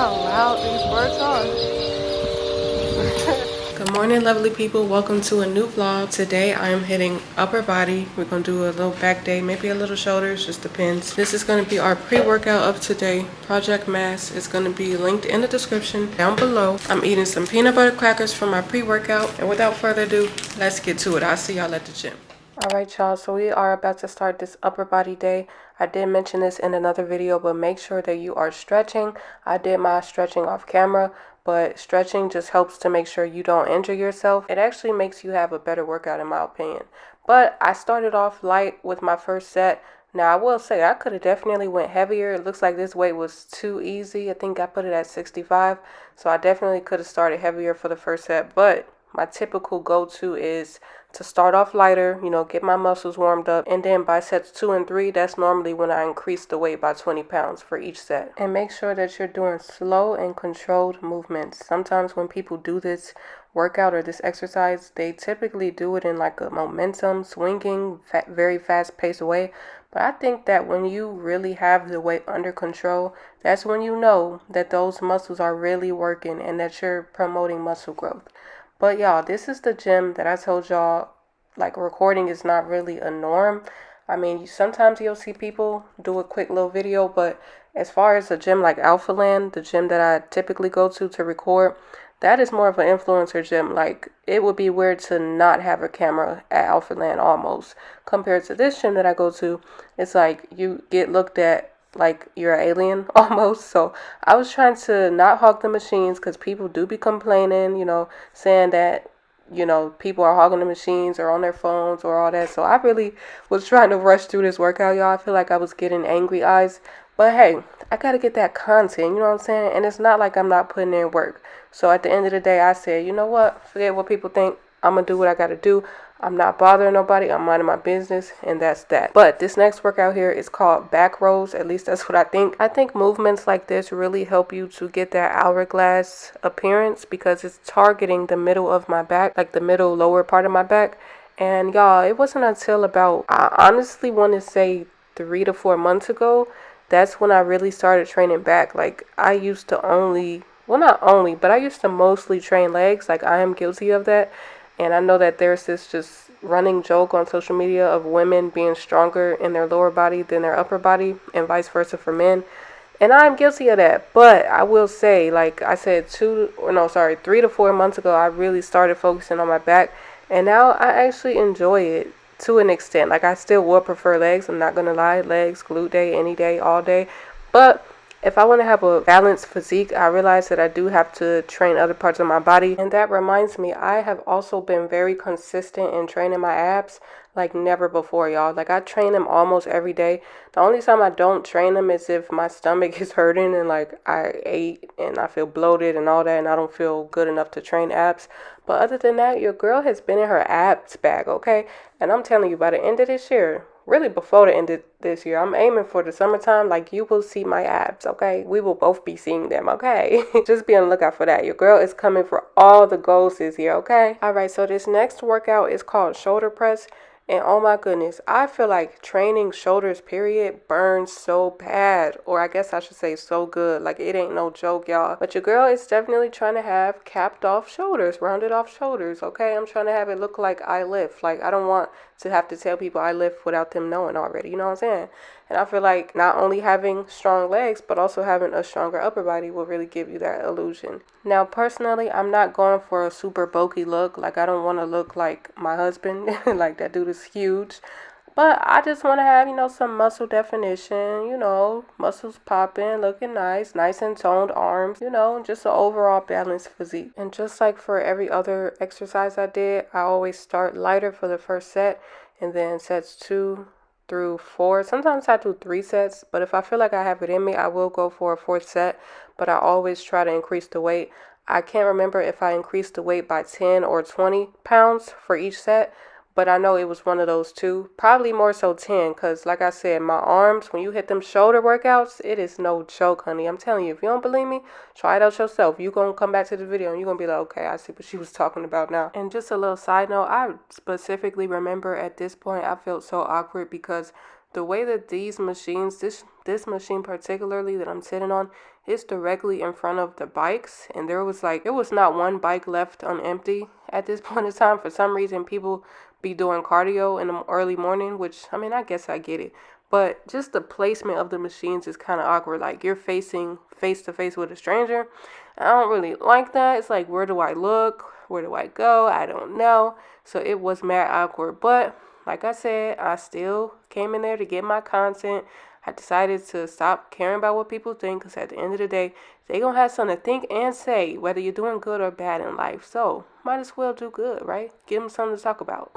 how loud these birds are. Good morning, lovely people. Welcome to a new vlog. Today I am hitting upper body. We're going to do a little back day, maybe a little shoulders, just depends. This is going to be our pre-workout of today. Project Mass is going to be linked in the description down below. I'm eating some peanut butter crackers for my pre-workout. And without further ado, let's get to it. I'll see y'all at the gym. Alright y'all, so we are about to start this upper body day. I did mention this in another video, but make sure that you are stretching. I did my stretching off camera, but stretching just helps to make sure you don't injure yourself. It actually makes you have a better workout in my opinion. But I started off light with my first set. Now I will say I could have definitely went heavier. It looks like this weight was too easy. I think I put it at 65. So I definitely could have started heavier for the first set, but my typical go-to is to start off lighter, get my muscles warmed up, and then by sets 2 and 3, that's normally when I increase the weight by 20 pounds for each set. And make sure that you're doing slow and controlled movements. Sometimes when people do this workout or this exercise, they typically do it in like a momentum, swinging, very fast-paced way. But I think that when you really have the weight under control, that's when you know that those muscles are really working and that you're promoting muscle growth. But y'all, this is the gym that I told y'all, like, recording is not really a norm. I mean, sometimes you'll see people do a quick little video, but as far as a gym like Alpha Land, the gym that I typically go to record, that is more of an influencer gym. Like, it would be weird to not have a camera at Alpha Land almost. Compared to this gym that I go to, it's like you get looked at like you're an alien almost. So I was trying to not hog the machines because people do be complaining, saying that, people are hogging the machines or on their phones or all that. So I really was trying to rush through this workout, y'all. I feel like I was getting angry eyes. But hey, I got to get that content, you know what I'm saying? And it's not like I'm not putting in work. So at the end of the day, I said, you know what? Forget what people think. I'm going to do what I got to do. I'm not bothering nobody. I'm minding my business, and that's that. But this next workout here is called back rows. At least that's what I think. I think movements like this really help you to get that hourglass appearance because it's targeting the middle of my back, like the middle lower part of my back. And y'all, it wasn't until about, I honestly want to say 3 to 4 months ago, that's when I really started training back. Like, I used to I used to mostly train legs. Like, I am guilty of that. And I know that there's this just running joke on social media of women being stronger in their lower body than their upper body and vice versa for men. And I'm guilty of that. But I will say, like I said, 3 to 4 months ago, I really started focusing on my back. And now I actually enjoy it to an extent. Like, I still would prefer legs. I'm not going to lie. Legs, glute day, any day, all day. But if I want to have a balanced physique, I realize that I do have to train other parts of my body. And that reminds me, I have also been very consistent in training my abs like never before, y'all. Like, I train them almost every day. The only time I don't train them is if my stomach is hurting and like I ate and I feel bloated and all that and I don't feel good enough to train abs. But other than that, your girl has been in her abs bag, okay? And I'm telling you, by the end of this year, really before the end of this year, I'm aiming for the summertime. Like, you will see my abs, okay? We will both be seeing them, okay? Just be on the lookout for that. Your girl is coming for all the goals this year, okay? All right, so this next workout is called shoulder press. And oh my goodness, I feel like training shoulders, period, burns so bad. Or I guess I should say so good. Like, it ain't no joke, y'all. But your girl is definitely trying to have capped off shoulders, rounded off shoulders, okay? I'm trying to have it look like I lift. Like, I don't want to have to tell people I lift without them knowing already. You know what I'm saying? And I feel like not only having strong legs, but also having a stronger upper body will really give you that illusion. Now, personally, I'm not going for a super bulky look. Like, I don't want to look like my husband. Like, that dude is huge. But I just want to have, some muscle definition, muscles popping, looking nice and toned arms, just an overall balanced physique. And just like for every other exercise I did, I always start lighter for the first set and then sets 2 through 4. Sometimes I do 3 sets, but if I feel like I have it in me, I will go for a 4th set, but I always try to increase the weight. I can't remember if I increased the weight by 10 or 20 pounds for each set, but I know it was one of those two. Probably more so 10, because like I said, my arms, when you hit them shoulder workouts, it is no joke, honey. I'm telling you, if you don't believe me, try it out yourself. You're going to come back to the video and you're going to be like, okay, I see what she was talking about now. And just a little side note, I specifically remember at this point, I felt so awkward because the way that these machines, this machine particularly that I'm sitting on, is directly in front of the bikes, and there was not one bike left on empty at this point in time. For some reason, people be doing cardio in the early morning, which, I mean, I guess I get it. But just the placement of the machines is kind of awkward. Like, you're facing face to face with a stranger. I don't really like that. It's like, where do I look? Where do I go? I don't know. So it was mad awkward. But like I said, I still came in there to get my content. I decided to stop caring about what people think, because at the end of the day, they gonna have something to think and say, whether you're doing good or bad in life. So might as well do good, right? Give them something to talk about.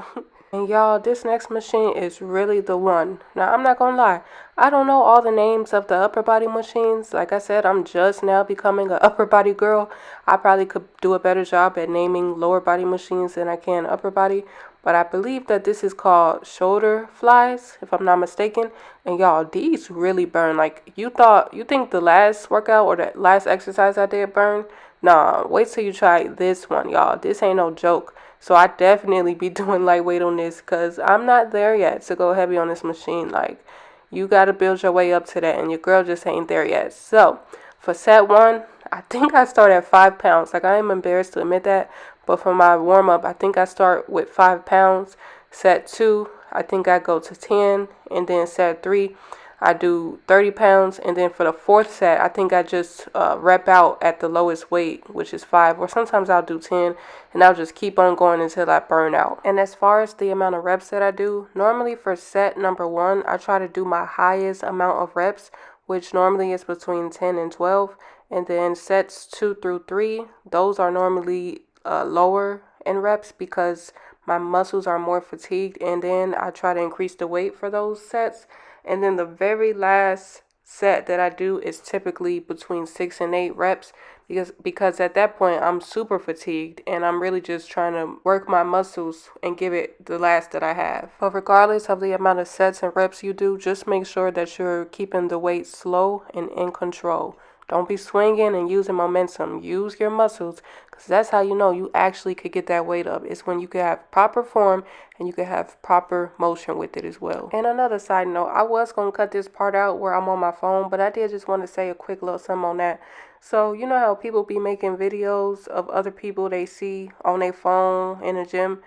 And y'all, this next machine is really the one. Now, I'm not gonna lie, I don't know all the names of the upper body machines. Like I said, I'm just now becoming an upper body girl. I probably could do a better job at naming lower body machines than I can upper body. But I believe that this is called shoulder flies, if I'm not mistaken. And y'all, these really burn. Like, you think the last workout or the last exercise I did burned? Nah, wait till you try this one, y'all. This ain't no joke. So I definitely be doing lightweight on this, because I'm not there yet to go heavy on this machine. Like, you got to build your way up to that, and your girl just ain't there yet. So for set 1, I think I start at 5 pounds. Like, I am embarrassed to admit that. But for my warm-up, I think I start with 5 pounds. Set 2, I think I go to 10. And then set 3, I do 30 pounds. And then for the 4th set, I think I just rep out at the lowest weight, which is 5. Or sometimes I'll do 10. And I'll just keep on going until I burn out. And as far as the amount of reps that I do, normally for set number 1, I try to do my highest amount of reps, which normally is between 10 and 12. And then sets 2 through 3, those are normally lower in reps, because my muscles are more fatigued, and then I try to increase the weight for those sets. And then the very last set that I do is typically between 6 and 8 reps, because at that point I'm super fatigued and I'm really just trying to work my muscles and give it the last that I have. But regardless of the amount of sets and reps you do, just make sure that you're keeping the weight slow and in control. Don't be swinging and using momentum. Use your muscles, because that's how you know you actually could get that weight up. It's when you can have proper form and you can have proper motion with it as well. And another side note, I was going to cut this part out where I'm on my phone, but I did just want to say a quick little something on that. So, you know how people be making videos of other people they see on their phone in the gym?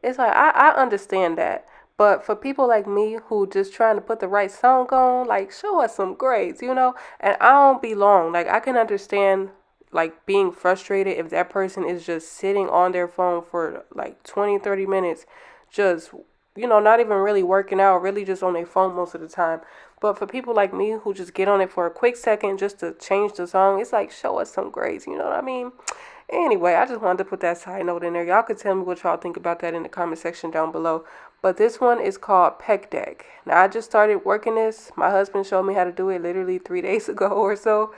It's like, I understand that. But for people like me who just trying to put the right song on, like, show us some grades, you know? And I don't be long. Like, I can understand, like, being frustrated if that person is just sitting on their phone for, like, 20, 30 minutes, just, you know, not even really working out, really just on their phone most of the time. But for people like me who just get on it for a quick second just to change the song, it's like, show us some grades, you know what I mean? Anyway, I just wanted to put that side note in there. Y'all could tell me what y'all think about that in the comment section down below. But this one is called pec deck. Now, I just started working this. My husband showed me how to do it literally 3 days ago or so.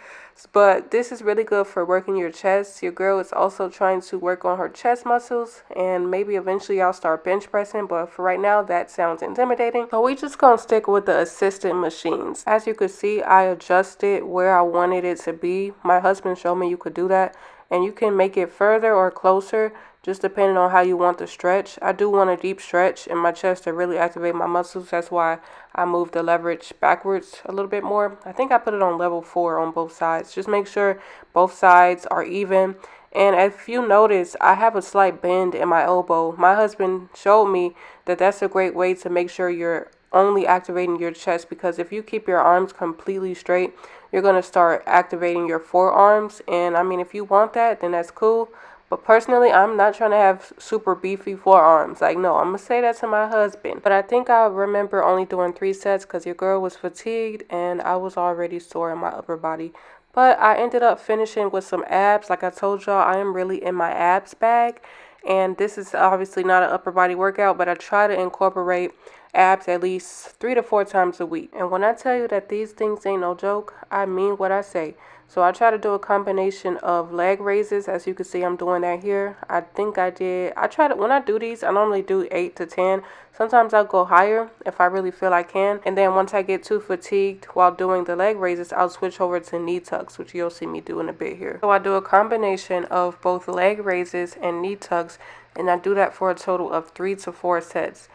But this is really good for working your chest. Your girl is also trying to work on her chest muscles. And maybe eventually I'll start bench pressing. But for right now, that sounds intimidating. So we just gonna stick with the assisted machines. As you can see, I adjusted where I wanted it to be. My husband showed me you could do that. And you can make it further or closer, just depending on how you want the stretch. I do want a deep stretch in my chest to really activate my muscles. That's why I moved the leverage backwards a little bit more. I think I put it on level 4 on both sides. Just make sure both sides are even. And if you notice, I have a slight bend in my elbow. My husband showed me that that's a great way to make sure you're only activating your chest, because if you keep your arms completely straight, you're going to start activating your forearms. And I mean, if you want that, then that's cool. But personally, I'm not trying to have super beefy forearms. Like, no, I'm going to say that to my husband. But I think I remember only doing 3 sets because your girl was fatigued and I was already sore in my upper body. But I ended up finishing with some abs. Like I told y'all, I am really in my abs bag. And this is obviously not an upper body workout, but I try to incorporate abs at least 3 to 4 times a week. And when I tell you that these things ain't no joke, I mean what I say. So I try to do a combination of leg raises. As you can see, I'm doing that here. I try to, when I do these, I normally do 8 to 10. Sometimes I'll go higher if I really feel I can. And then once I get too fatigued while doing the leg raises, I'll switch over to knee tucks, which you'll see me do in a bit here. So I do a combination of both leg raises and knee tucks, and I do that for a total of 3 to 4 sets.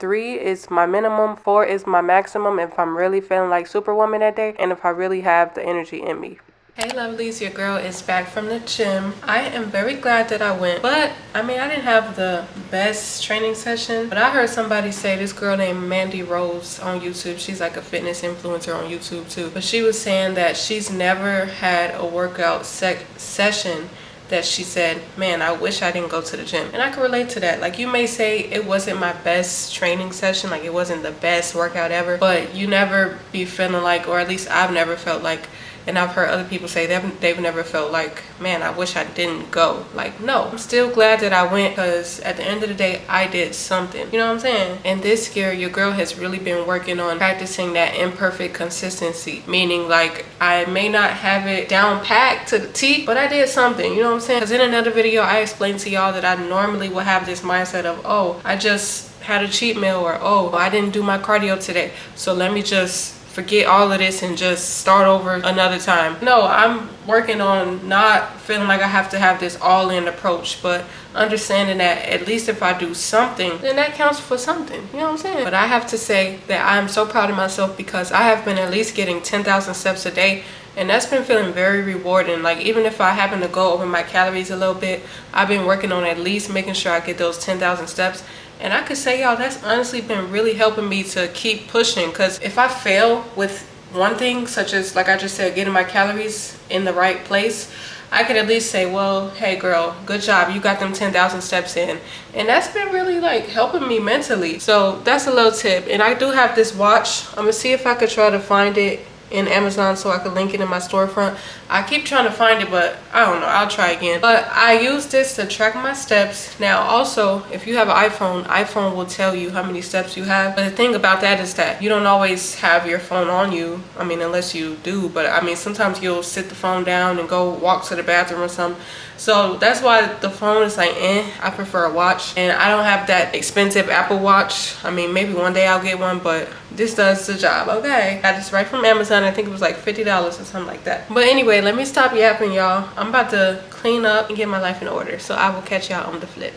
3 is my minimum, 4 is my maximum if I'm really feeling like Superwoman that day and if I really have the energy in me. Hey lovelies, your girl is back from the gym. I am very glad that I went, but I mean I didn't have the best training session, but I heard somebody say, this girl named Mandy Rose on YouTube, she's like a fitness influencer on YouTube too, but she was saying that she's never had a workout session that she said, man, I wish I didn't go to the gym. And I can relate to that. Like, you may say it wasn't my best training session, like it wasn't the best workout ever, but you never be feeling like, or at least I've never felt like, and I've heard other people say they've never felt like, man, I wish I didn't go. Like, no, I'm still glad that I went, because at the end of the day, I did something. You know what I'm saying? And this year, your girl has really been working on practicing that imperfect consistency. Meaning, like, I may not have it down packed to the T, but I did something. You know what I'm saying? Because in another video, I explained to y'all that I normally would have this mindset of, oh, I just had a cheat meal, or oh, I didn't do my cardio today, so let me just forget all of this and just start over another time. No, I'm working on not feeling like I have to have this all-in approach, but understanding that at least if I do something, then that counts for something. You know what I'm saying? But I have to say that I'm so proud of myself, because I have been at least getting 10,000 steps a day, and that's been feeling very rewarding. Like, even if I happen to go over my calories a little bit, I've been working on at least making sure I get those 10,000 steps. And I could say, y'all, that's honestly been really helping me to keep pushing. Because if I fail with one thing, such as, like I just said, getting my calories in the right place, I could at least say, well, hey girl, good job, you got them 10,000 steps in. And that's been really like helping me mentally. So that's a little tip. And I do have this watch. I'm gonna see if I could try to find it in Amazon so I could link it in my storefront. I keep trying to find it, but I don't know, I'll try again. But I use this to track my steps. Now also, if you have an iPhone will tell you how many steps you have. But the thing about that is that you don't always have your phone on you. I mean, unless you do, but I mean, sometimes you'll sit the phone down and go walk to the bathroom or something. So that's why the phone is like, I prefer a watch. And I don't have that expensive Apple Watch. I mean, maybe one day I'll get one, but this does the job, okay? Got this right from Amazon. I think it was like $50 or something like that. But anyway, let me stop yapping, y'all. I'm about to clean up and get my life in order. So I will catch y'all on the flip.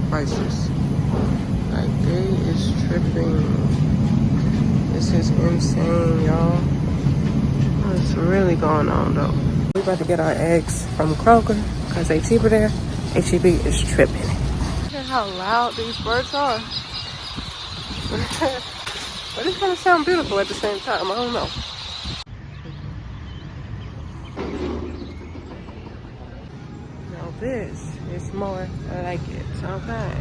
Prices, like, they is tripping. This is insane, y'all. What's really going on though? We about to get our eggs from Kroger because they cheaper there. HEB is tripping. Look at how loud these birds are. But it's gonna sound beautiful at the same time. I don't know. It's more like it. Okay.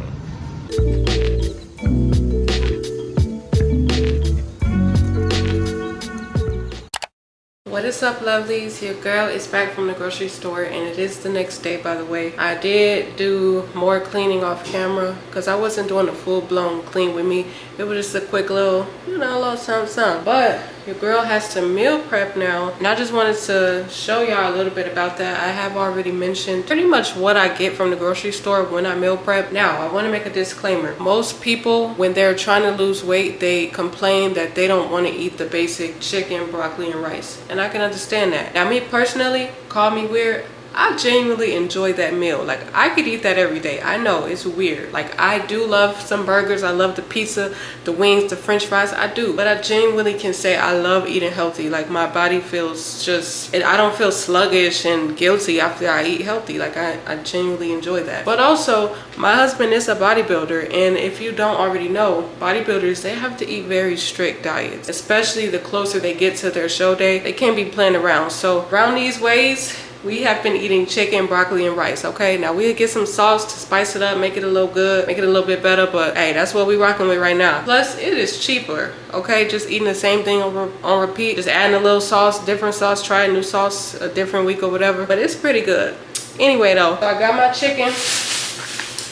What is up, lovelies? Your girl is back from the grocery store, and it is the next day, by the way. I did do more cleaning off camera because I wasn't doing a full-blown clean with me. It was just a quick little, you know, a little something. But your girl has to meal prep now, and I just wanted to show y'all a little bit about that. I have already mentioned pretty much what I get from the grocery store when I meal prep. Now, I want to make a disclaimer. Most people, when they're trying to lose weight, they complain that they don't want to eat the basic chicken, broccoli, and rice. And I can understand that. Now, me personally, call me weird, I genuinely enjoy that meal. Like, I could eat that every day. I know it's weird. Like, I do love some burgers. I love the pizza, the wings, the french fries. I do. But I genuinely can say I love eating healthy. Like, my body feels just, I don't feel sluggish and guilty after I eat healthy. Like, I genuinely enjoy that. But also, my husband is a bodybuilder. And if you don't already know, bodybuilders, they have to eat very strict diets. Especially the closer they get to their show day. They can't be playing around. So, around these ways, we have been eating chicken, broccoli, and rice, okay? Now, we'll get some sauce to spice it up, make it a little good, make it a little bit better, but hey, that's what we're rocking with right now. Plus, it is cheaper, okay? Just eating the same thing on repeat, just adding a little sauce, different sauce, try a new sauce a different week or whatever, but it's pretty good. Anyway, though, so I got my chicken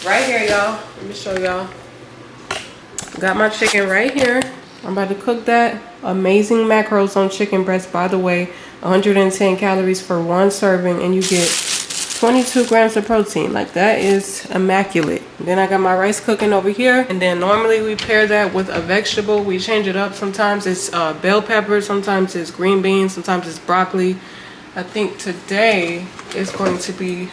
right here, y'all. Let me show y'all. Got my chicken right here. I'm about to cook that. Amazing macros on chicken breast, by the way. 110 calories for one serving, and you get 22 grams of protein. Like, that is immaculate. Then I got my rice cooking over here, and then normally we pair that with a vegetable. We change it up. Sometimes it's bell pepper, sometimes it's green beans, sometimes it's broccoli. I think today is going to be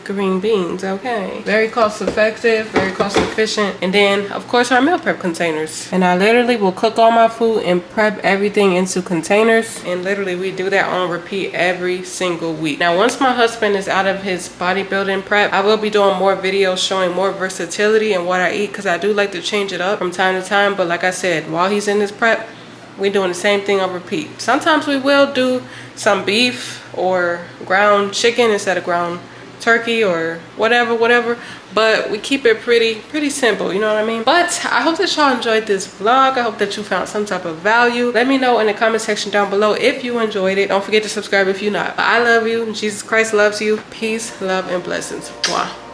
green beans. Okay, very cost effective, very cost efficient. And then of course our meal prep containers, and I literally will cook all my food and prep everything into containers, and literally we do that on repeat every single week. Now, once my husband is out of his bodybuilding prep, I will be doing more videos showing more versatility in what I eat, because I do like to change it up from time to time. But like I said, while he's in his prep, we're doing the same thing on repeat. Sometimes we will do some beef or ground chicken instead of ground turkey or whatever, but we keep it pretty simple, you know what I mean? But I hope that y'all enjoyed this vlog. I hope that you found some type of value. Let me know in the comment section down below if you enjoyed it. Don't forget to subscribe if you're not. I love you. Jesus Christ loves you. Peace, love, and blessings. Mwah.